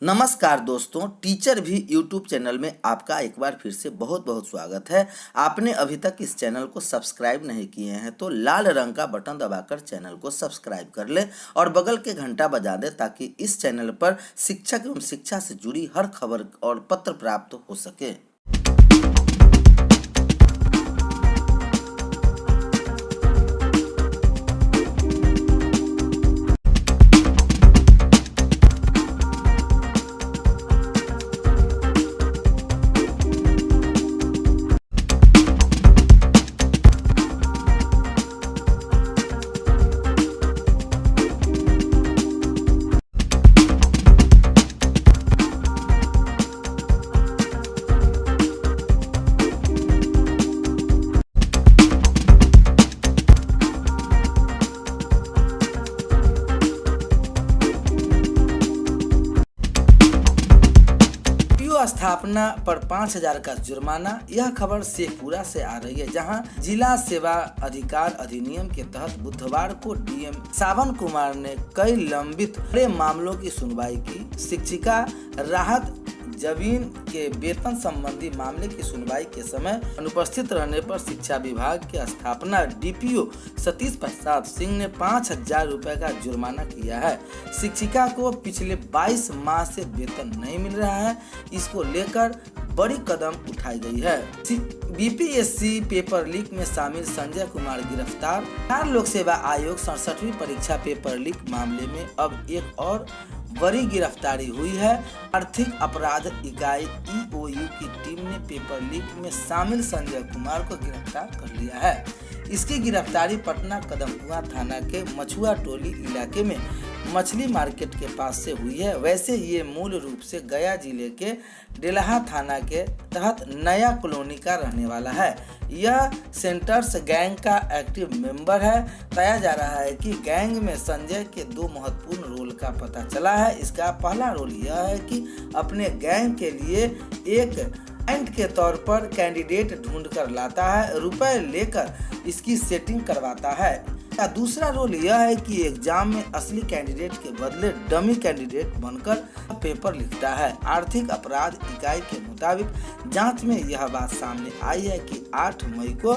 नमस्कार दोस्तों, टीचर भी यूट्यूब चैनल में आपका एक बार फिर से बहुत बहुत स्वागत है। आपने अभी तक इस चैनल को सब्सक्राइब नहीं किए हैं तो लाल रंग का बटन दबाकर चैनल को सब्सक्राइब कर लें और बगल के घंटा बजा दें ताकि इस चैनल पर शिक्षक एवं शिक्षा से जुड़ी हर खबर और पत्र प्राप्त हो सके। स्थापना पर 5,000 का जुर्माना। यह खबर शेखपुरा से आ रही है, जहां जिला सेवा अधिकार अधिनियम के तहत बुधवार को डीएम सावन कुमार ने कई लंबित बड़े मामलों की सुनवाई की। शिक्षिका राहत जबीन के वेतन संबंधी मामले की सुनवाई के समय अनुपस्थित रहने पर शिक्षा विभाग के स्थापना डीपीओ सतीश प्रसाद सिंह ने 5,000 रुपए का जुर्माना किया है। शिक्षिका को पिछले 22 माह से वेतन नहीं मिल रहा है। इसको लेकर बड़ी कदम उठाई गई है। बीपीएससी पेपर लीक में शामिल संजय कुमार गिरफ्तार। बिहार लोक सेवा आयोग 67वीं परीक्षा पेपर लीक मामले में अब एक और बड़ी गिरफ्तारी हुई है। आर्थिक अपराध इकाई ईओयू की टीम ने पेपर लीक में शामिल संजय कुमार को गिरफ्तार कर लिया है। इसकी गिरफ्तारी पटना कदमकुआं थाना के मछुआ टोली इलाके में मछली मार्केट के पास से हुई है। वैसे ये मूल रूप से गया जिले के डेलहा थाना के तहत नया कॉलोनी का रहने वाला है। यह सेंटर्स गैंग का एक्टिव मेंबर है। बताया जा रहा है कि गैंग में संजय के 2 महत्वपूर्ण रोल का पता चला है। इसका पहला रोल यह है कि अपने गैंग के लिए एक क्लाइंट के तौर पर कैंडिडेट ढूंढ कर लाता है, रुपए लेकर इसकी सेटिंग करवाता है। या दूसरा रोल यह है कि एग्जाम में असली कैंडिडेट के बदले डमी कैंडिडेट बनकर पेपर लिखता है। आर्थिक अपराध इकाई के मुताबिक जांच में यह बात सामने आई है कि 8 मई को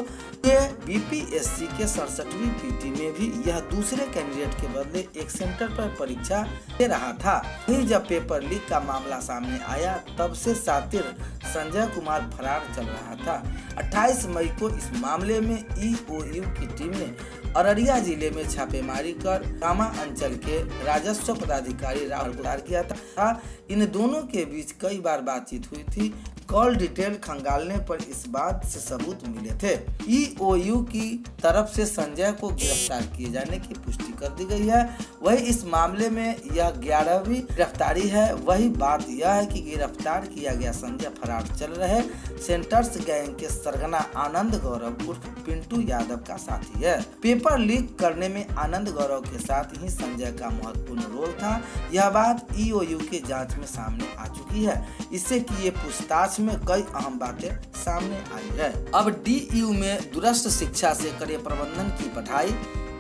बीपीएससी के 67वीं पीटी में भी यह दूसरे कैंडिडेट के बदले एक सेंटर पर परीक्षा दे रहा था। वहीं जब पेपर लीक का मामला सामने आया तब से शातिर संजय कुमार फरार चल रहा था। 28 मई को इस मामले में ईओयू की टीम ने अररिया जिले में छापेमारी कर कामा अंचल के राजस्व पदाधिकारी राहुल गिरफ्तार किया था। इन दोनों के बीच कई बार बातचीत हुई थी। कॉल डिटेल खंगालने पर इस बात से सबूत मिले थे। ईओयू की तरफ से संजय को गिरफ्तार किए जाने की पुष्टि कर दी गई है। वही इस मामले में यह 11वीं गिरफ्तारी है। वही बात यह है कि गिरफ्तार किया गया संजय फरार चल रहे सेंटर्स गैंग के सरगना आनंद गौरव उर्फ पिंटू यादव का साथी है। पेपर लीक करने में आनंद गौरव के साथ ही संजय का महत्वपूर्ण रोल था। यह बात ईओयू के जांच में सामने आ चुकी है। इससे किए पूछताछ में कई अहम बातें सामने आई है। अब डीयू में दूरस्थ शिक्षा से करियर प्रबंधन की पढ़ाई।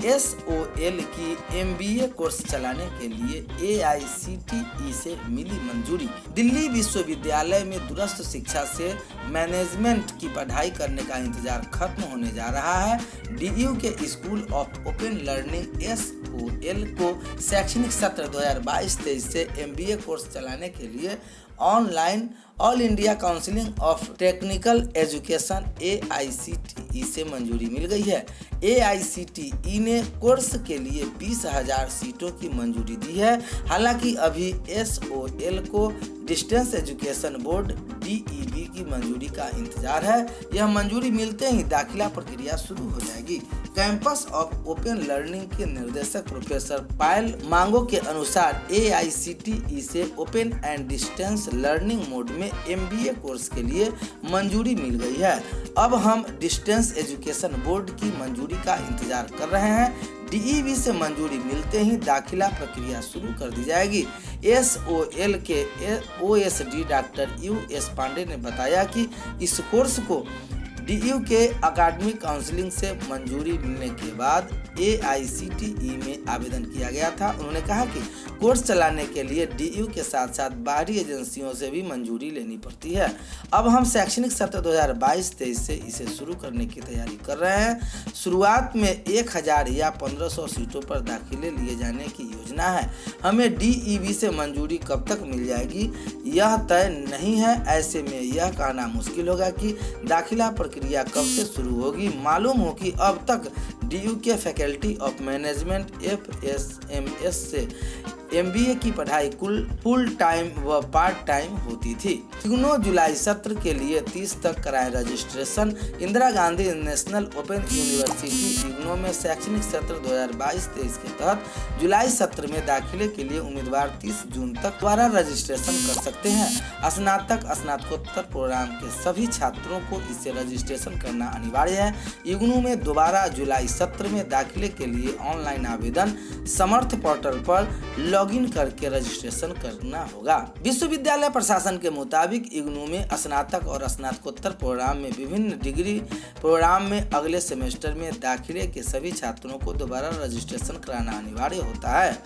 SOL की MBA कोर्स चलाने के लिए AICTE से मिली मंजूरी। दिल्ली विश्वविद्यालय में दूरस्थ शिक्षा से मैनेजमेंट की पढ़ाई करने का इंतजार खत्म होने जा रहा है। DU के school of open learning SOL को शैक्षणिक सत्र 2022-23 से MBA कोर्स चलाने के लिए online all India counselling of technical education AICTE से मंजूरी मिल गई है। AICTE ने कोर्स के लिए 20,000 सीटों की मंजूरी दी है। हालांकि अभी SOL को डिस्टेंस एजुकेशन बोर्ड DEB की मंजूरी का इंतजार है। यह मंजूरी मिलते ही दाखिला प्रक्रिया शुरू हो जाएगी। कैंपस ऑफ ओपन लर्निंग के निर्देशक प्रोफेसर पायल मांगो के अनुसार AICTE से open and distance learning mode में MBA कोर्स के लिए मंजूरी मिल गई है। अब हम डिस्टेंस एजुकेशन बोर्ड की मंजूरी का इंतजार कर रहे हैं। DEB से मंजूरी मिलते ही दाखिला प्रक्रिया शुरू कर दी जाएगी। SOL के OSD डॉक्टर US पांडे ने बताया कि इस कोर्स को डीयू के अकादमिक काउंसिलिंग से मंजूरी मिलने के बाद AICTE में आवेदन किया गया था। उन्होंने कहा कि कोर्स चलाने के लिए डीयू के साथ साथ बाहरी एजेंसियों से भी मंजूरी लेनी पड़ती है। अब हम शैक्षणिक सत्र 2022-23 से इसे शुरू करने की तैयारी कर रहे हैं। शुरुआत में 1000 या 1500 सीटों पर दाखिले लिए जाने की योजना है। हमें DEB से मंजूरी कब तक मिल जाएगी यह तय नहीं है। ऐसे में यह कहना मुश्किल होगा कि दाखिला प्रक्रिया कब से शुरू होगी। मालूम हो कि अब तक डीयू के फैकल्टी ऑफ मैनेजमेंट FSMS से MBA की पढ़ाई फुल टाइम व पार्ट टाइम होती थी। इग्नू जुलाई सत्र के लिए 30 तक कराए registration. Indira Gandhi national open university IGNOU में शैक्षणिक सत्र 2022-23 के तहत जुलाई सत्र में दाखिले के लिए उम्मीदवार 30 जून तक दोबारा रजिस्ट्रेशन कर सकते हैं। स्नातक स्नातकोत्तर प्रोग्राम के सभी छात्रों को इसे रजिस्ट्रेशन करना अनिवार्य है। इग्नू में दोबारा जुलाई सत्र में दाखिले के लिए ऑनलाइन आवेदन समर्थ पोर्टल पर लॉगिन करके रजिस्ट्रेशन करना होगा। विश्वविद्यालय प्रशासन के मुताबिक इग्नू में स्नातक और स्नातकोत्तर प्रोग्राम में विभिन्न डिग्री प्रोग्राम में अगले सेमेस्टर में दाखिले के सभी छात्रों को दोबारा रजिस्ट्रेशन कराना अनिवार्य होता है।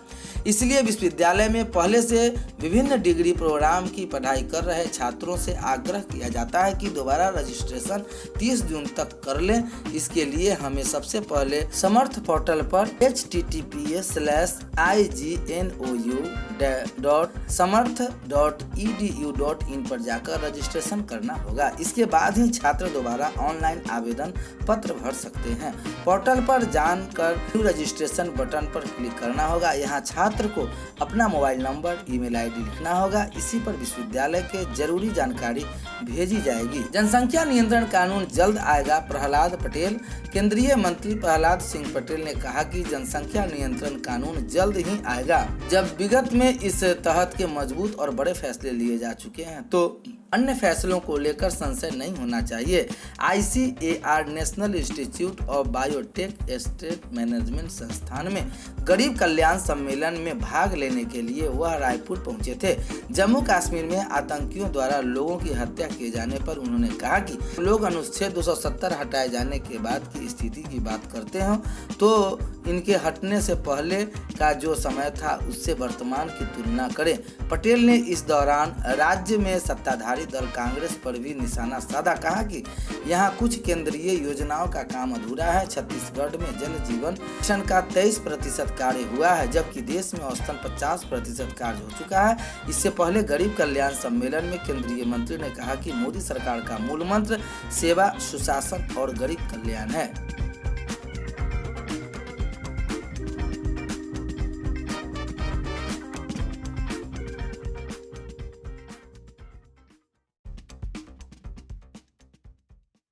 इसलिए विश्वविद्यालय में पहले से विभिन्न डिग्री प्रोग्राम की पढ़ाई कर रहे छात्रों से आग्रह किया जाता है कि दोबारा रजिस्ट्रेशन 30 जून तक कर लें। इसके लिए हमें सबसे पहले समर्थ पोर्टल पर https:/ignou.samarth.edu.in पर जाकर रजिस्ट्रेशन करना होगा। इसके बाद ही छात्र दोबारा ऑनलाइन आवेदन पत्र भर सकते हैं। पोर्टल पर जानकर न्यू रजिस्ट्रेशन बटन पर क्लिक करना होगा। यहाँ छात्र को अपना मोबाइल नंबर, ईमेल ID लिखना होगा। इसी पर विश्वविद्यालय के जरूरी जानकारी भेजी जाएगी। जनसंख्या नियंत्रण कानून जल्द आएगा, प्रहलाद पटेल। केंद्रीय मंत्री प्रहलाद सिंह पटेल ने कहा कि जनसंख्या नियंत्रण कानून जल्द ही आएगा। जब विगत में इस तहत के मजबूत और बड़े फैसले लिए जा चुके हैं तो अन्य फैसलों को लेकर संशय नहीं होना चाहिए। ICAR national institute of biotech state management संस्थान में गरीब कल्याण सम्मेलन में भाग लेने के लिए वह रायपुर पहुंचे थे। जम्मू कश्मीर में आतंकियों द्वारा लोगों की हत्या किए जाने पर उन्होंने कहा कि लोग अनुच्छेद 270 हटाए जाने के बाद की स्थिति की बात करते हैं तो इनके हटने से पहले का जो समय था उससे वर्तमान की तुलना करें। पटेल ने इस दौरान राज्य में सत्ताधारी दल कांग्रेस पर भी निशाना साधा। कहा कि यहाँ कुछ केंद्रीय योजनाओं का काम अधूरा है। छत्तीसगढ़ में जल जीवन मिशन का 23% कार्य हुआ है, जबकि देश में औसतन 50% कार्य हो चुका है। इससे पहले गरीब कल्याण सम्मेलन में केंद्रीय मंत्री ने कहा कि मोदी सरकार का मूल मंत्र सेवा, सुशासन और गरीब कल्याण है।